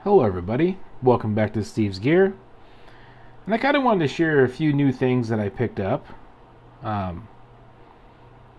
Hello everybody, welcome back to Steve's Gear. And I kind of wanted to share a few new things that I picked up.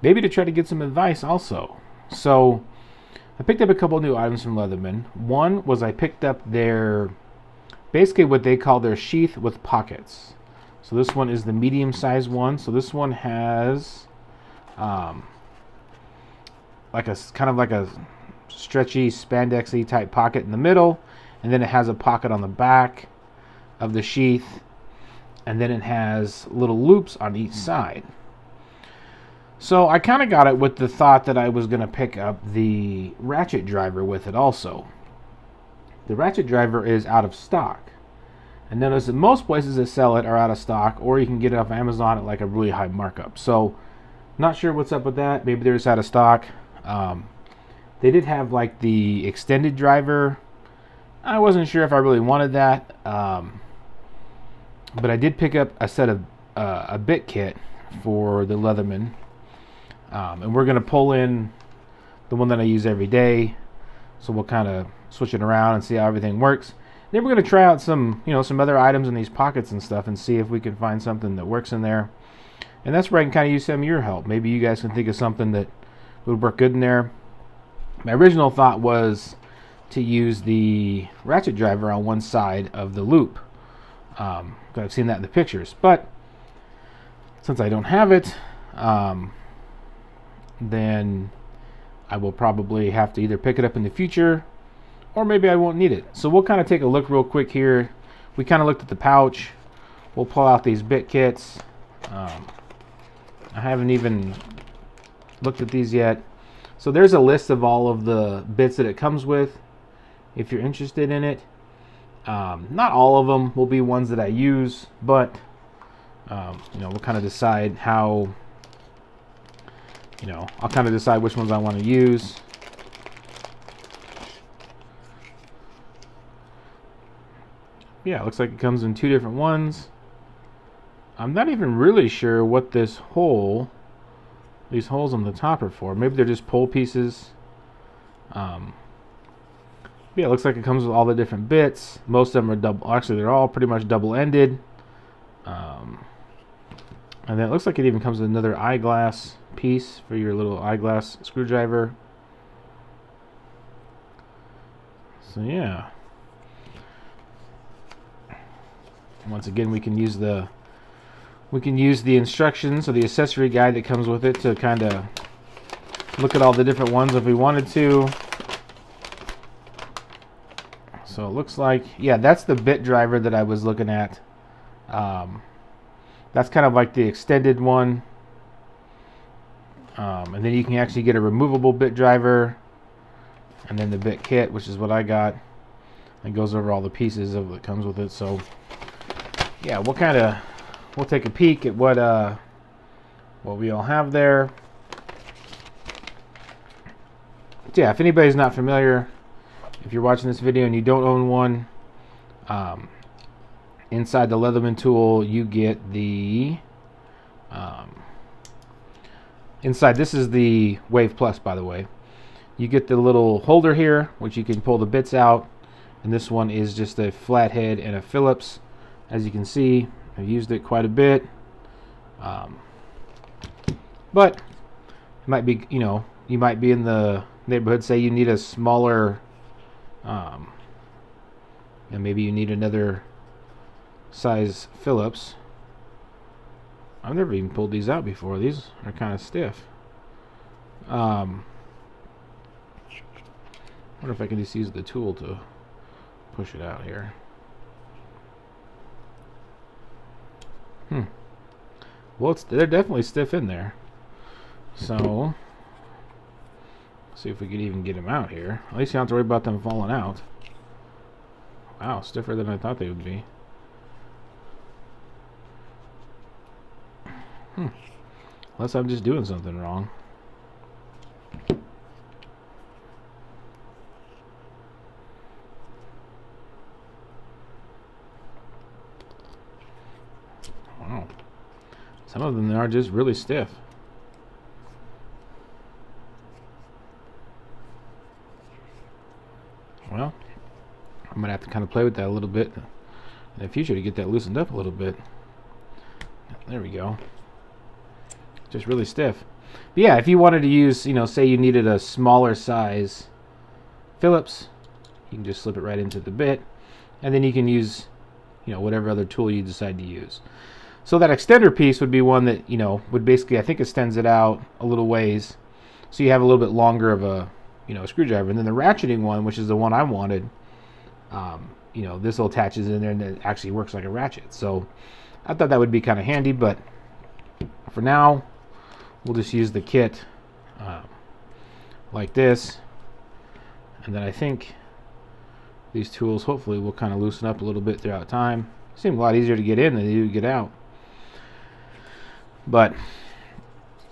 Maybe to try to get some advice also. So, I picked up a couple new items from Leatherman. One was I picked up basically what they call their sheath with pockets. So this one is the medium sized one. So this one has like a kind of like a stretchy spandexy type pocket in the middle. And then it has a pocket on the back of the sheath, and then it has little loops on each side. So I kind of got it with the thought that I was going to pick up the ratchet driver with it also. The ratchet driver is out of stock. And notice that most places that sell it are out of stock, or you can get it off Amazon at like a really high markup. So not sure what's up with that. Maybe they're just out of stock. They did have like the extended driver. I wasn't sure if I really wanted that, but I did pick up a set of a bit kit for the Leatherman, and we're going to pull in the one that I use every day, so we'll kind of switch it around and see how everything works. Then we're going to try out some other items in these pockets and stuff and see if we can find something that works in there, and that's where I can kind of use some of your help. Maybe you guys can think of something that would work good in there. My original thought was to use the ratchet driver on one side of the loop. I've seen that in the pictures, but since I don't have it, then I will probably have to either pick it up in the future, or maybe I won't need it. So we'll kind of take a look real quick here. We kind of looked at the pouch. We'll pull out these bit kits. I haven't even looked at these yet. So there's a list of all of the bits that it comes with, if you're interested in it. Not all of them will be ones that I use, but we'll kind of decide how, I'll kind of decide which ones I want to use. Yeah, it looks like it comes in two different ones. I'm not even really sure what these holes on the top are for. Maybe they're just pole pieces. Yeah, it looks like it comes with all the different bits. Most of them are double. Actually, they're all pretty much double-ended. And then it looks like it even comes with another eyeglass piece for your little eyeglass screwdriver. So yeah. Once again, we can use the instructions or the accessory guide that comes with it to kind of look at all the different ones if we wanted to. So it looks like, yeah, that's the bit driver that I was looking at. That's kind of like the extended one. And then you can actually get a removable bit driver. And then the bit kit, which is what I got. It goes over all the pieces of what comes with it. So, yeah, we'll take a peek at what we all have there. So yeah, if anybody's not familiar, if you're watching this video and you don't own one, inside the Leatherman tool you get the inside, this is the Wave Plus, by the way. You get the little holder here, which you can pull the bits out, and this one is just a flathead and a Phillips. As you can see, I've used it quite a bit, but it might be, you might be in the neighborhood, say you need a smaller, and maybe you need another size Phillips. I've never even pulled these out before. These are kind of stiff. Wonder if I can just use the tool to push it out here. Well, they're definitely stiff in there. So, see if we could even get them out here. At least you don't have to worry about them falling out. Wow, stiffer than I thought they would be. Unless I'm just doing something wrong. Wow. Some of them are just really stiff. Well, I'm gonna have to kind of play with that a little bit in the future to get that loosened up a little bit. There we go. Just really stiff. But yeah, if you wanted to use, say you needed a smaller size Phillips, you can just slip it right into the bit, and then you can use, whatever other tool you decide to use. So that extender piece would be one that, would basically, I think, extends it out a little ways, so you have a little bit longer of a, screwdriver. And then the ratcheting one, which is the one I wanted, this will attaches in there and it actually works like a ratchet. So I thought that would be kind of handy, but for now, we'll just use the kit like this. And then I think these tools hopefully will kind of loosen up a little bit throughout time. Seem a lot easier to get in than they do to get out. And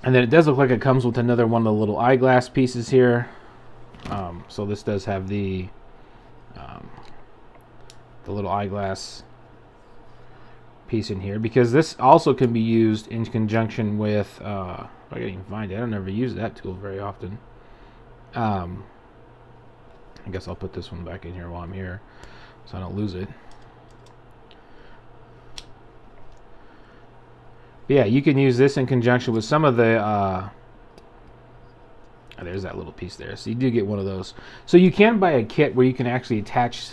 then it does look like it comes with another one of the little eyeglass pieces here. So this does have the little eyeglass piece in here, because this also can be used in conjunction with I can't even find it. I don't ever use that tool very often. I guess I'll put this one back in here while I'm here so I don't lose it. But yeah, you can use this in conjunction with some of the there's that little piece there. So you do get one of those. So you can buy a kit where you can actually attach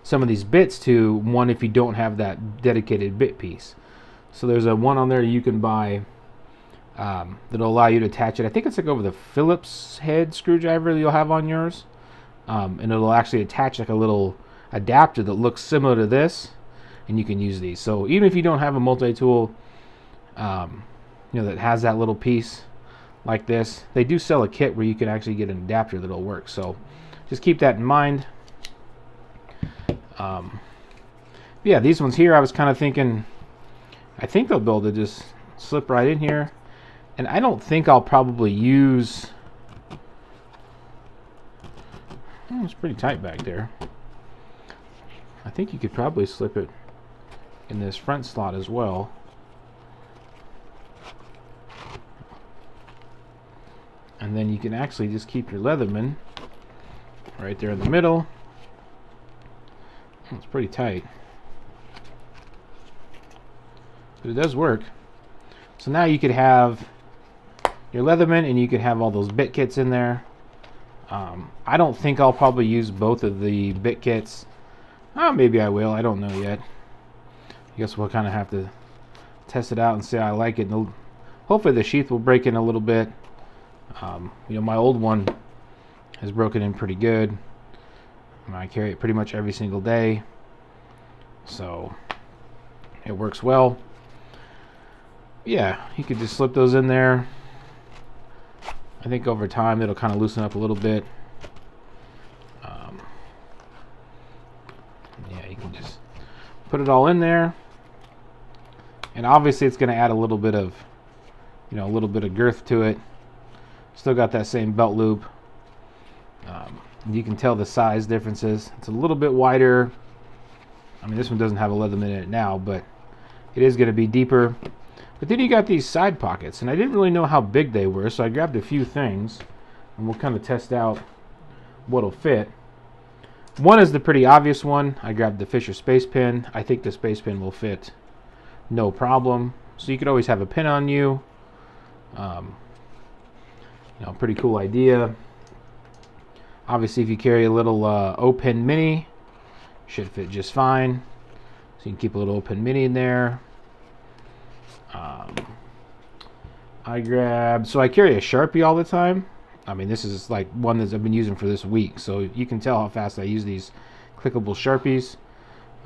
some of these bits to one if you don't have that dedicated bit piece. So there's a one on there you can buy that'll allow you to attach it. I think it's like over the Phillips head screwdriver that you'll have on yours. And it'll actually attach like a little adapter that looks similar to this, and you can use these. So even if you don't have a multi-tool that has that little piece like this, they do sell a kit where you can actually get an adapter that'll work. So just keep that in mind. Yeah, these ones here, I was kind of thinking, I think they'll be able to just slip right in here, and I don't think I'll probably use. Oh, it's pretty tight back there. I think you could probably slip it in this front slot as well. And then you can actually just keep your Leatherman right there in the middle. It's pretty tight, but it does work. So now you could have your Leatherman and you could have all those bit kits in there. I don't think I'll probably use both of the bit kits. Maybe I will. I don't know yet. I guess we'll kind of have to test it out and see how I like it. And hopefully the sheath will break in a little bit. My old one has broken in pretty good. I carry it pretty much every single day, so it works well. Yeah, you could just slip those in there. I think over time it'll kind of loosen up a little bit. Yeah, you can just put it all in there, and obviously it's going to add a little bit of, girth to it. Still got that same belt loop. You can tell the size differences. It's a little bit wider. I mean, this one doesn't have a Leatherman in it now, but it is going to be deeper. But then you got these side pockets, and I didn't really know how big they were, so I grabbed a few things, and we'll kind of test out what'll fit. One is the pretty obvious one. I grabbed the Fisher space pin. I think the space pin will fit no problem. So you could always have a pin on you. Pretty cool idea. Obviously, if you carry a little O-Pen Mini, should fit just fine. So you can keep a little O-Pen Mini in there. I carry a Sharpie all the time. I mean, this is like one that I've been using for this week, so you can tell how fast I use these clickable Sharpies.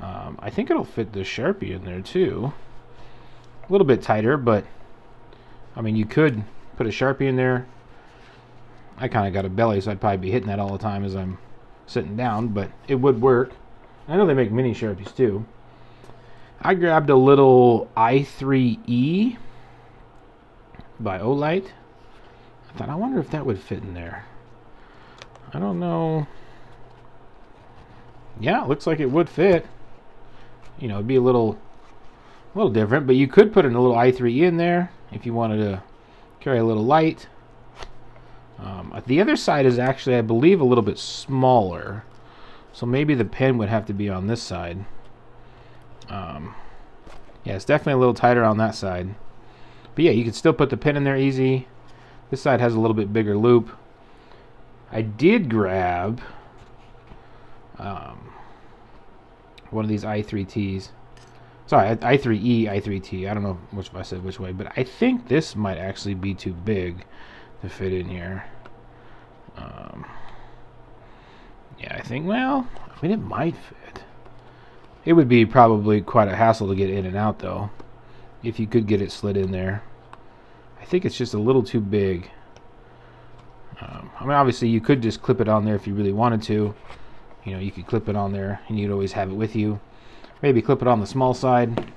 I think it'll fit the Sharpie in there too. A little bit tighter, but I mean, you could put a Sharpie in there. I kind of got a belly, so I'd probably be hitting that all the time as I'm sitting down, but it would work. I know they make mini Sharpies too. I grabbed a little i3E by Olight. I thought, I wonder if that would fit in there. I don't know. Yeah, it looks like it would fit. It'd be a little different, but you could put in a little i3E in there if you wanted to carry a little light. The other side is actually, I believe, a little bit smaller. So maybe the pin would have to be on this side. Yeah, it's definitely a little tighter on that side. But yeah, you can still put the pin in there easy. This side has a little bit bigger loop. I did grab one of these i3Ts. Sorry, i3E, i3T. I don't know which I said which way, but I think this might actually be too big to fit in here. Yeah, I think, well, I mean, it might fit. It would be probably quite a hassle to get in and out, though, if you could get it slid in there. I think it's just a little too big. I mean, obviously, you could just clip it on there if you really wanted to. You know, you could clip it on there, and you'd always have it with you. Maybe clip it on the small side.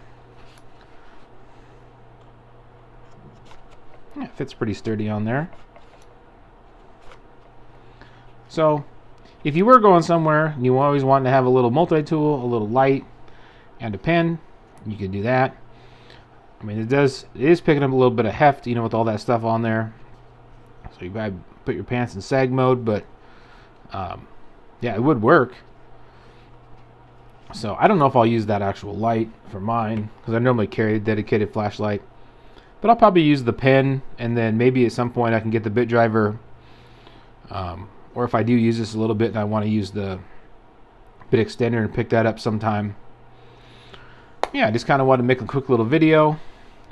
Yeah, it fits pretty sturdy on there. So, if you were going somewhere and you always want to have a little multi-tool, a little light, and a pin, you could do that. I mean, it is picking up a little bit of heft, you know, with all that stuff on there. So you gotta put your pants in sag mode, but yeah, it would work. So I don't know if I'll use that actual light for mine, because I normally carry a dedicated flashlight. But I'll probably use the pen, and then maybe at some point I can get the bit driver. Or if I do use this a little bit and I want to use the bit extender and pick that up sometime. Yeah, I just kind of want to make a quick little video.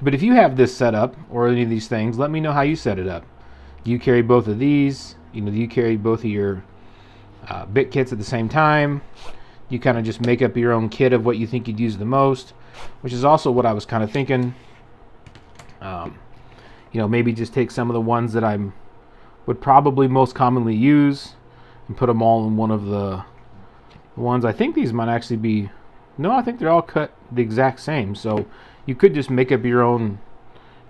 But if you have this set up, or any of these things, let me know how you set it up. Do you carry both of these? You know, do you carry both of your bit kits at the same time? You kind of just make up your own kit of what you think you'd use the most, which is also what I was kind of thinking. You know, maybe just take some of the ones that I would probably most commonly use and put them all in one of the ones. I think these might actually be, no, I think they're all cut the exact same. So you could just make up your own,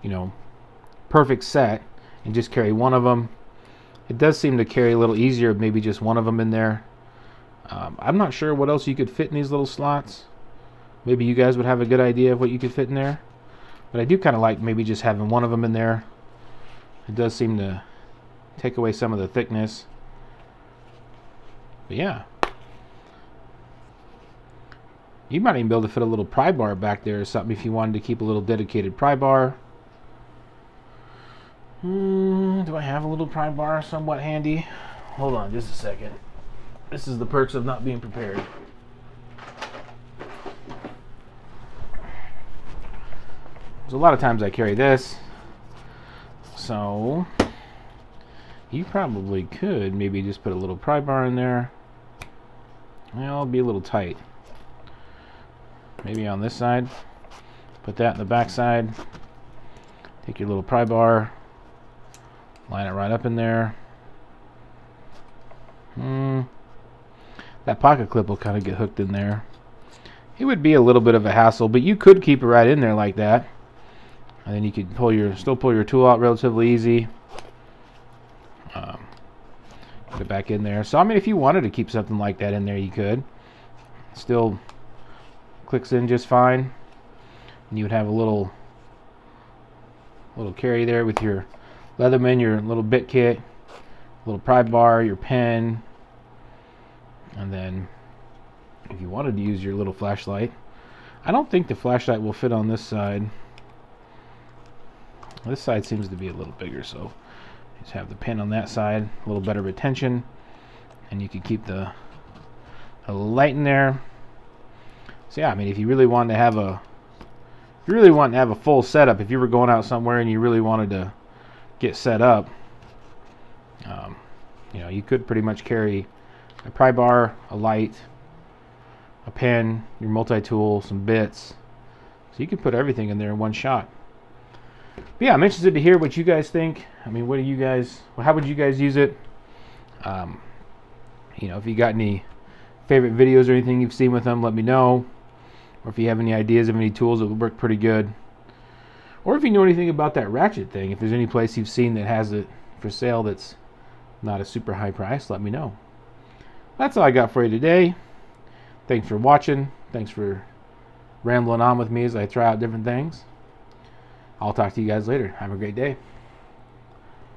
you know, perfect set and just carry one of them. It does seem to carry a little easier, maybe just one of them in there. I'm not sure what else you could fit in these little slots. Maybe you guys would have a good idea of what you could fit in there. But I do kind of like maybe just having one of them in there. It does seem to take away some of the thickness. But yeah. You might even be able to fit a little pry bar back there or something if you wanted to keep a little dedicated pry bar. Do I have a little pry bar somewhat handy? Hold on just a second. This is the perks of not being prepared. So a lot of times I carry this. So you probably could maybe just put a little pry bar in there. Well, it'll be a little tight. Maybe on this side. Put that in the back side. Take your little pry bar. Line it right up in there. That pocket clip will kind of get hooked in there. It would be a little bit of a hassle, but you could keep it right in there like that. And then you could still pull your tool out relatively easy. Put it back in there. So I mean, if you wanted to keep something like that in there, you could. Still clicks in just fine. And you would have a little carry there with your Leatherman, your little bit kit, little pry bar, your pen, and then if you wanted to use your little flashlight. I don't think the flashlight will fit on this side. This side seems to be a little bigger, so just have the pin on that side, a little better retention, and you can keep the light in there. So yeah, I mean, if you really wanted to have a full setup, if you were going out somewhere and you really wanted to get set up, you know, you could pretty much carry a pry bar, a light, a pen, your multi-tool, some bits. So you can put everything in there in one shot. But yeah, I'm interested to hear what you guys think. I mean, how would you guys use it? You know, if you got any favorite videos or anything you've seen with them, let me know. Or if you have any ideas of any tools that would work pretty good. Or if you know anything about that ratchet thing, if there's any place you've seen that has it for sale that's not a super high price, let me know. That's all I got for you today. Thanks for watching. Thanks for rambling on with me as I try out different things. I'll talk to you guys later. Have a great day.